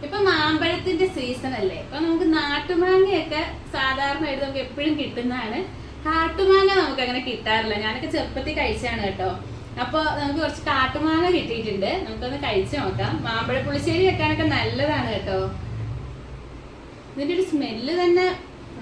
ഇപ്പൊ മാമ്പഴത്തിന്റെ സീസൺ അല്ലേ, അപ്പൊ നമുക്ക് നാട്ടുമാങ്ങയൊക്കെ സാധാരണയായിട്ട് നമുക്ക് എപ്പോഴും കിട്ടുന്നതാണ്. കാട്ടുമാങ്ങ നമുക്ക് അങ്ങനെ കിട്ടാറില്ല. ഞാനൊക്കെ ചെറുപ്പത്തിൽ കഴിച്ചാണ് കേട്ടോ. അപ്പൊ നമുക്ക് കുറച്ച് കാട്ടുമാങ്ങ കിട്ടിയിട്ടുണ്ട്, നമുക്കൊന്ന് കഴിച്ചു നോക്കാം. മാമ്പഴ പുളിശ്ശേരി വെക്കാനൊക്കെ നല്ലതാണ് കേട്ടോ. ഇതിന്റെ ഒരു സ്മെല്ല് തന്നെ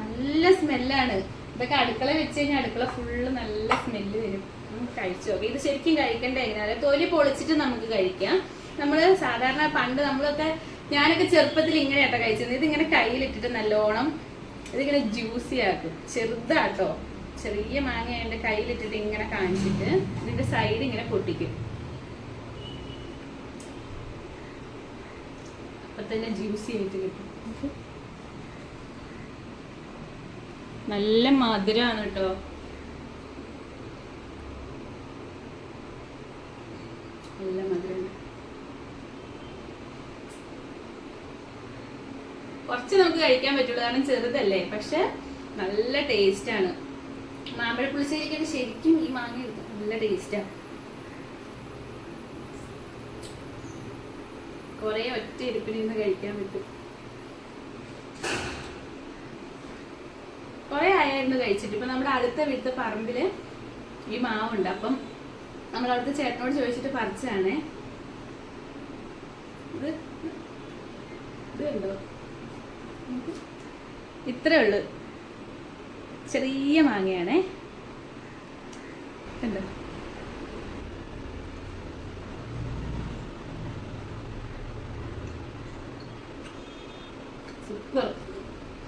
നല്ല സ്മെല്ലാണ്. ഇതൊക്കെ അടുക്കള വെച്ച് കഴിഞ്ഞാൽ അടുക്കള ഫുള്ള് നല്ല സ്മെല്ല് വരും. നമുക്ക് കഴിച്ചു നോക്കാം. ഇത് ശരിക്കും കഴിക്കേണ്ട എങ്ങനെയാ, തൊലി പൊളിച്ചിട്ട് നമുക്ക് കഴിക്കാം. നമ്മള് സാധാരണ പണ്ട് നമ്മളൊക്കെ, ഞാനൊക്കെ ചെറുപ്പത്തിൽ ഇങ്ങനെയാട്ടോ കഴിച്ചത്. ഇതിങ്ങനെ കയ്യിലിട്ടിട്ട് നല്ലോണം ഇതിങ്ങനെ ജ്യൂസി ആക്കും. ചെറുതാട്ടോ, ചെറിയ മാങ്ങ എന്റെ കയ്യിലിട്ടിട്ട് ഇങ്ങനെ കാണിച്ചിട്ട് ഇതിന്റെ സൈഡ് ഇങ്ങനെ പൊട്ടിക്കും. അപ്പൊ തന്നെ ജ്യൂസി ആയിട്ട് കിട്ടും. നല്ല മധുരമാണ് കേട്ടോ. നല്ല മധുരമാണ്. കുറച്ച് നമുക്ക് കഴിക്കാൻ പറ്റുള്ളൂ, കാരണം ചെറുതല്ലേ. പക്ഷെ നല്ല ടേസ്റ്റ് ആണ്. മാമ്പഴ പുളിശ്ശേരിക്കൊക്കെ ശരിക്കും ഈ മാങ്ങ എടുക്കും, നല്ല ടേസ്റ്റാണ്. കുറെ ഒറ്റ ഇരിപ്പിൽ നിന്ന് കഴിക്കാൻ പറ്റും. കുറെ ആയിരുന്നു കഴിച്ചിട്ട്. ഇപ്പൊ നമ്മുടെ അടുത്ത വീട്ടിലെ പറമ്പില് ഈ മാവുണ്ട്. അപ്പം നമ്മൾ അവിടുത്തെ ചേട്ടനോട് ചോദിച്ചിട്ട് പറിച്ചാണേ. ഇത് കണ്ടോ, ഇത്രേ ഉള്ളു, ചെറിയ മാങ്ങയാണേ. കണ്ടോ.